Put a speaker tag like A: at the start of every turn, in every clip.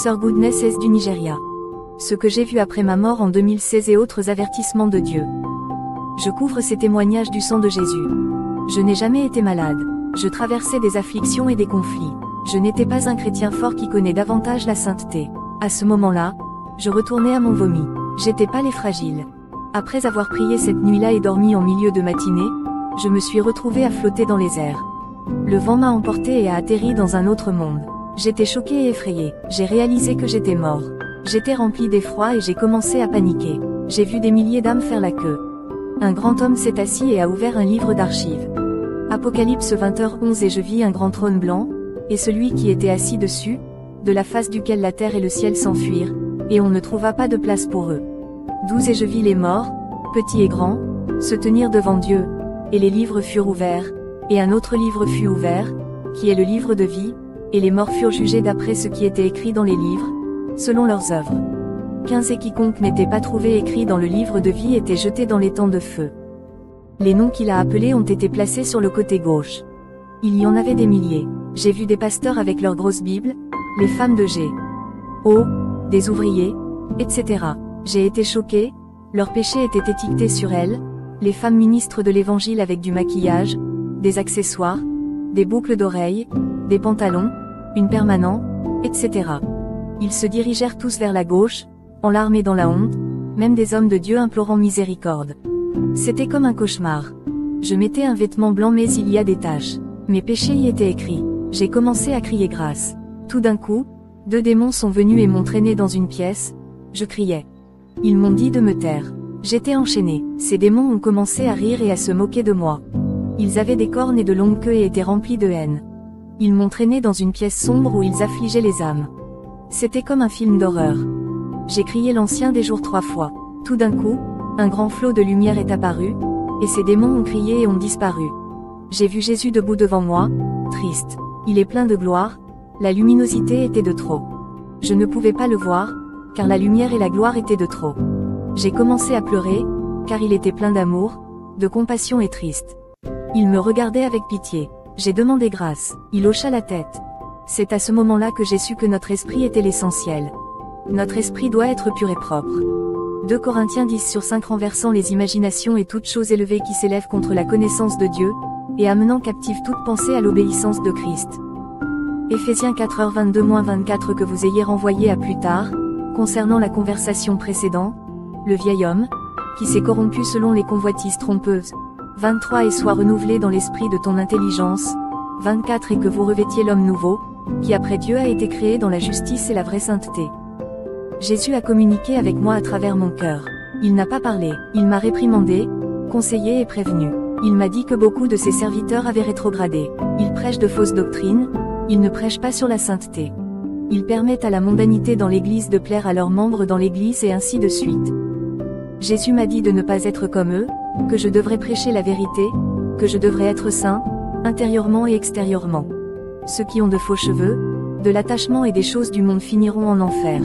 A: Sœur Goodness S du Nigeria. Ce que j'ai vu après ma mort en 2016 et autres avertissements de Dieu. Je couvre ces témoignages du sang de Jésus. Je n'ai jamais été malade. Je traversais des afflictions et des conflits. Je n'étais pas un chrétien fort qui connaît davantage la sainteté. À ce moment-là, je retournais à mon vomi. J'étais pâle et fragile. Après avoir prié cette nuit-là et dormi en milieu de matinée, je me suis retrouvé à flotter dans les airs. Le vent m'a emporté et a atterri dans un autre monde. J'étais choqué et effrayé. J'ai réalisé que j'étais mort. J'étais rempli d'effroi et j'ai commencé à paniquer. J'ai vu des milliers d'âmes faire la queue. Un grand homme s'est assis et a ouvert un livre d'archives. Apocalypse 20h11 et je vis un grand trône blanc, et celui qui était assis dessus, de la face duquel la terre et le ciel s'enfuirent, et on ne trouva pas de place pour eux. 12 et je vis les morts, petits et grands, se tenir devant Dieu, et les livres furent ouverts, et un autre livre fut ouvert, qui est le livre de vie, et les morts furent jugés d'après ce qui était écrit dans les livres, selon leurs œuvres. 15 et quiconque n'était pas trouvé écrit dans le livre de vie était jeté dans l'étang de feu. Les noms qu'il a appelés ont été placés sur le côté gauche. Il y en avait des milliers. J'ai vu des pasteurs avec leurs grosses Bibles, les femmes de G.O., des ouvriers, etc. J'ai été choqué, leurs péchés étaient étiquetés sur elles, les femmes ministres de l'évangile avec du maquillage, des accessoires, des boucles d'oreilles, des pantalons, une permanente, etc. Ils se dirigèrent tous vers la gauche, en larmes et dans la honte, même des hommes de Dieu implorant miséricorde. C'était comme un cauchemar. Je mettais un vêtement blanc mais il y a des taches. Mes péchés y étaient écrits. J'ai commencé à crier grâce. Tout d'un coup, 2 démons sont venus et m'ont traîné dans une pièce. Je criais. Ils m'ont dit de me taire. J'étais enchaîné. Ces démons ont commencé à rire et à se moquer de moi. Ils avaient des cornes et de longues queues et étaient remplis de haine. Ils m'ont traîné dans une pièce sombre où ils affligeaient les âmes. C'était comme un film d'horreur. J'ai crié l'Ancien des jours 3 fois. Tout d'un coup, un grand flot de lumière est apparu, et ces démons ont crié et ont disparu. J'ai vu Jésus debout devant moi, triste. Il est plein de gloire, la luminosité était de trop. Je ne pouvais pas le voir, car la lumière et la gloire étaient de trop. J'ai commencé à pleurer, car il était plein d'amour, de compassion et triste. Il me regardait avec pitié. J'ai demandé grâce. Il hocha la tête. C'est à ce moment-là que j'ai su que notre esprit était l'essentiel. Notre esprit doit être pur et propre. 2 Corinthiens 10/5 renversant les imaginations et toutes choses élevées qui s'élèvent contre la connaissance de Dieu, et amenant captive toute pensée à l'obéissance de Christ. Éphésiens 4h22-24 que vous ayez renvoyé à plus tard, concernant la conversation précédente, le vieil homme, qui s'est corrompu selon les convoitises trompeuses. 23 et sois renouvelé dans l'esprit de ton intelligence. 24 et que vous revêtiez l'homme nouveau, qui après Dieu a été créé dans la justice et la vraie sainteté. Jésus a communiqué avec moi à travers mon cœur. Il n'a pas parlé, il m'a réprimandé, conseillé et prévenu. Il m'a dit que beaucoup de ses serviteurs avaient rétrogradé. Ils prêchent de fausses doctrines, ils ne prêchent pas sur la sainteté. Ils permettent à la mondanité dans l'Église de plaire à leurs membres dans l'Église et ainsi de suite. Jésus m'a dit de ne pas être comme eux, que je devrais prêcher la vérité, que je devrais être saint, intérieurement et extérieurement. Ceux qui ont de faux cheveux, de l'attachement et des choses du monde finiront en enfer.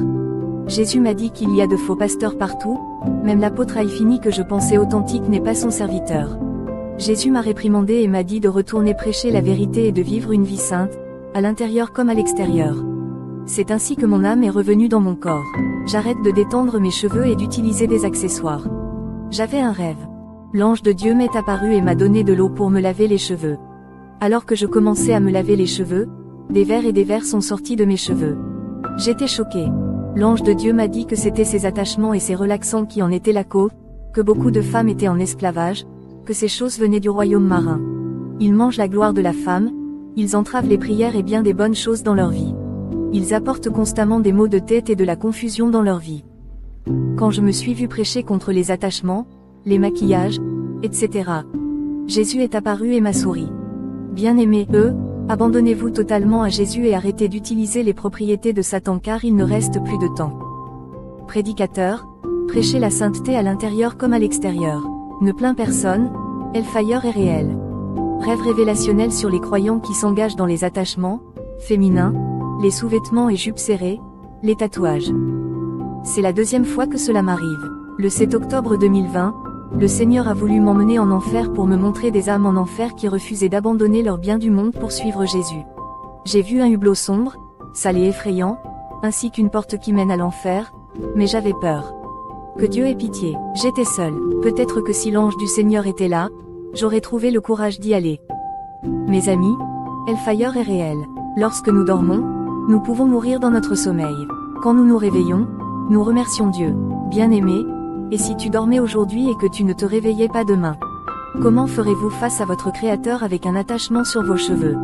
A: Jésus m'a dit qu'il y a de faux pasteurs partout, même l'apôtre a fini que je pensais authentique n'est pas son serviteur. Jésus m'a réprimandé et m'a dit de retourner prêcher la vérité et de vivre une vie sainte, à l'intérieur comme à l'extérieur. C'est ainsi que mon âme est revenue dans mon corps. J'arrête de détendre mes cheveux et d'utiliser des accessoires. J'avais un rêve. L'ange de Dieu m'est apparu et m'a donné de l'eau pour me laver les cheveux. Alors que je commençais à me laver les cheveux, des vers et des vers sont sortis de mes cheveux. J'étais choqué. L'ange de Dieu m'a dit que c'était ces attachements et ces relaxants qui en étaient la cause, que beaucoup de femmes étaient en esclavage, que ces choses venaient du royaume marin. Ils mangent la gloire de la femme, ils entravent les prières et bien des bonnes choses dans leur vie. Ils apportent constamment des maux de tête et de la confusion dans leur vie. Quand je me suis vu prêcher contre les attachements, les maquillages, etc., Jésus est apparu et m'a souri. Bien-aimés, abandonnez-vous totalement à Jésus et arrêtez d'utiliser les propriétés de Satan car il ne reste plus de temps. Prédicateur, prêchez la sainteté à l'intérieur comme à l'extérieur. Ne plains personne, Hellfire est réel. Rêve révélationnel sur les croyants qui s'engagent dans les attachements, féminins, les sous-vêtements et jupes serrées, les tatouages. C'est la 2e fois que cela m'arrive. Le 7 octobre 2020, le Seigneur a voulu m'emmener en enfer pour me montrer des âmes en enfer qui refusaient d'abandonner leurs biens du monde pour suivre Jésus. J'ai vu un hublot sombre, sale et effrayant, ainsi qu'une porte qui mène à l'enfer, mais j'avais peur. Que Dieu ait pitié, j'étais seule. Peut-être que si l'ange du Seigneur était là, j'aurais trouvé le courage d'y aller. Mes amis, Hellfire est réel. Lorsque nous dormons, nous pouvons mourir dans notre sommeil. Quand nous nous réveillons, nous remercions Dieu. Bien-aimé, et si tu dormais aujourd'hui et que tu ne te réveillais pas demain? Comment ferez-vous face à votre Créateur avec un attachement sur vos cheveux?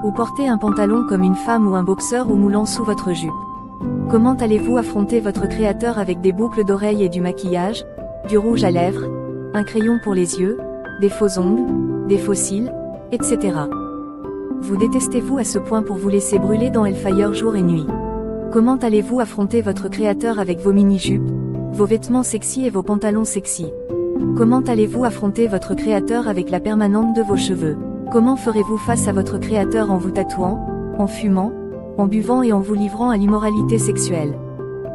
A: Ou porter un pantalon comme une femme ou un boxeur ou moulant sous votre jupe? Comment allez-vous affronter votre Créateur avec des boucles d'oreilles et du maquillage, du rouge à lèvres, un crayon pour les yeux, des faux ongles, des faux cils, etc. Vous détestez-vous à ce point pour vous laisser brûler dans Hellfire jour et nuit? Comment allez-vous affronter votre Créateur avec vos mini-jupes, vos vêtements sexy et vos pantalons sexy? Comment allez-vous affronter votre Créateur avec la permanente de vos cheveux? Comment ferez-vous face à votre Créateur en vous tatouant, en fumant, en buvant et en vous livrant à l'immoralité sexuelle?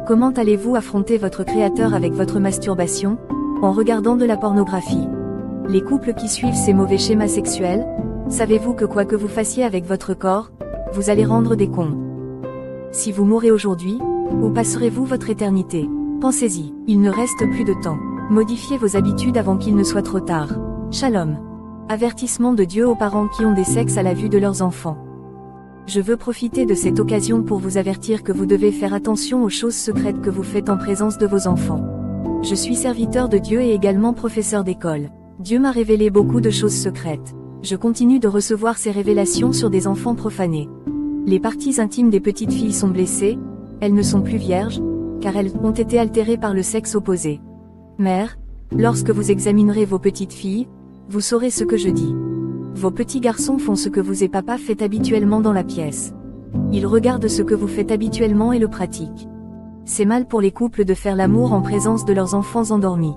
A: Comment allez-vous affronter votre Créateur avec votre masturbation, en regardant de la pornographie? Les couples qui suivent ces mauvais schémas sexuels, savez-vous que quoi que vous fassiez avec votre corps, vous allez rendre des comptes? Si vous mourrez aujourd'hui, où passerez-vous votre éternité? Pensez-y, il ne reste plus de temps. Modifiez vos habitudes avant qu'il ne soit trop tard. Shalom. Avertissement de Dieu aux parents qui ont des sexes à la vue de leurs enfants. Je veux profiter de cette occasion pour vous avertir que vous devez faire attention aux choses secrètes que vous faites en présence de vos enfants. Je suis serviteur de Dieu et également professeur d'école. Dieu m'a révélé beaucoup de choses secrètes. Je continue de recevoir ces révélations sur des enfants profanés. Les parties intimes des petites filles sont blessées, elles ne sont plus vierges, car elles ont été altérées par le sexe opposé. Mère, lorsque vous examinerez vos petites filles, vous saurez ce que je dis. Vos petits garçons font ce que vous et papa fait habituellement dans la pièce. Ils regardent ce que vous faites habituellement et le pratiquent. C'est mal pour les couples de faire l'amour en présence de leurs enfants endormis.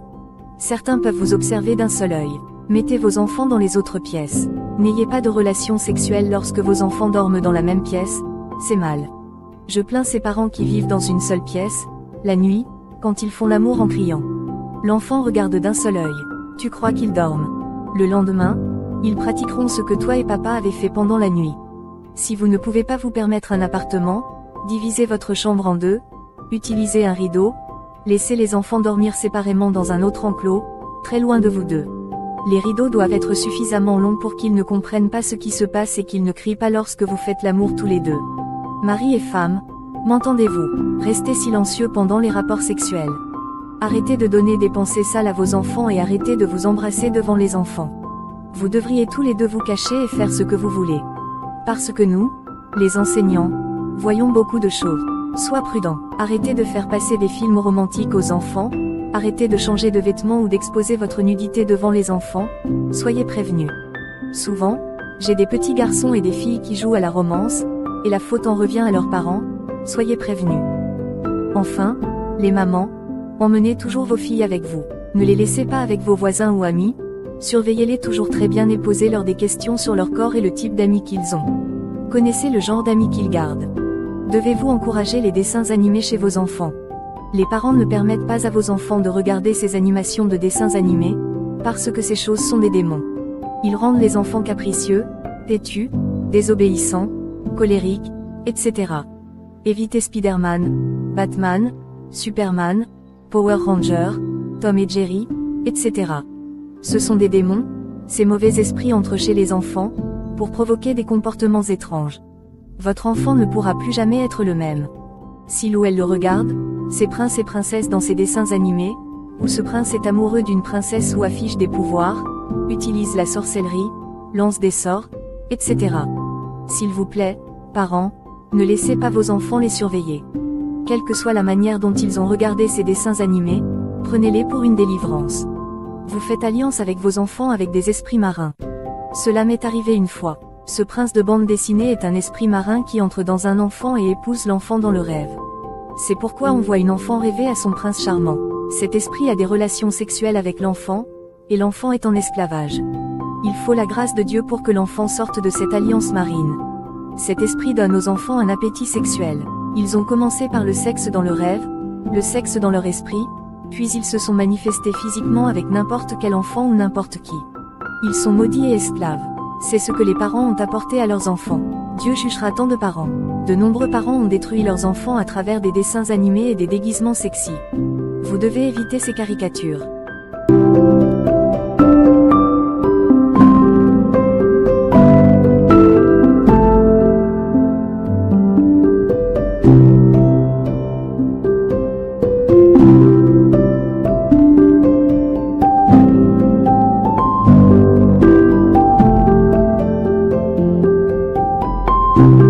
A: Certains peuvent vous observer d'un seul œil. Mettez vos enfants dans les autres pièces. N'ayez pas de relations sexuelles lorsque vos enfants dorment dans la même pièce, c'est mal. Je plains ces parents qui vivent dans une seule pièce, la nuit, quand ils font l'amour en criant. L'enfant regarde d'un seul œil. Tu crois qu'ils dorment. Le lendemain, ils pratiqueront ce que toi et papa avez fait pendant la nuit. Si vous ne pouvez pas vous permettre un appartement, divisez votre chambre en deux, utilisez un rideau, laissez les enfants dormir séparément dans un autre enclos, très loin de vous deux. Les rideaux doivent être suffisamment longs pour qu'ils ne comprennent pas ce qui se passe et qu'ils ne crient pas lorsque vous faites l'amour tous les deux. Mari et femme, m'entendez-vous? Restez silencieux pendant les rapports sexuels. Arrêtez de donner des pensées sales à vos enfants et arrêtez de vous embrasser devant les enfants. Vous devriez tous les deux vous cacher et faire ce que vous voulez. Parce que nous, les enseignants, voyons beaucoup de choses. Sois prudent. Arrêtez de faire passer des films romantiques aux enfants, arrêtez de changer de vêtements ou d'exposer votre nudité devant les enfants, soyez prévenus. Souvent, j'ai des petits garçons et des filles qui jouent à la romance, et la faute en revient à leurs parents, soyez prévenus. Enfin, les mamans, emmenez toujours vos filles avec vous. Ne les laissez pas avec vos voisins ou amis, surveillez-les toujours très bien et posez-leur des questions sur leur corps et le type d'amis qu'ils ont. Connaissez le genre d'amis qu'ils gardent. Devez-vous encourager les dessins animés chez vos enfants? Les parents ne permettent pas à vos enfants de regarder ces animations de dessins animés, parce que ces choses sont des démons. Ils rendent les enfants capricieux, têtus, désobéissants, colériques, etc. Évitez Spider-Man, Batman, Superman, Power Rangers, Tom et Jerry, etc. Ce sont des démons, ces mauvais esprits entrent chez les enfants, pour provoquer des comportements étranges. Votre enfant ne pourra plus jamais être le même. S'il ou elle le regarde, ces princes et princesses dans ces dessins animés, où ce prince est amoureux d'une princesse ou affiche des pouvoirs, utilise la sorcellerie, lance des sorts, etc. S'il vous plaît, parents, ne laissez pas vos enfants les surveiller. Quelle que soit la manière dont ils ont regardé ces dessins animés, prenez-les pour une délivrance. Vous faites alliance avec vos enfants avec des esprits marins. Cela m'est arrivé une fois. Ce prince de bande dessinée est un esprit marin qui entre dans un enfant et épouse l'enfant dans le rêve. C'est pourquoi on voit une enfant rêver à son prince charmant. Cet esprit a des relations sexuelles avec l'enfant, et l'enfant est en esclavage. Il faut la grâce de Dieu pour que l'enfant sorte de cette alliance marine. Cet esprit donne aux enfants un appétit sexuel. Ils ont commencé par le sexe dans le rêve, le sexe dans leur esprit, puis ils se sont manifestés physiquement avec n'importe quel enfant ou n'importe qui. Ils sont maudits et esclaves. C'est ce que les parents ont apporté à leurs enfants. Dieu jugera tant de parents. De nombreux parents ont détruit leurs enfants à travers des dessins animés et des déguisements sexy. Vous devez éviter ces caricatures.
B: Thank you.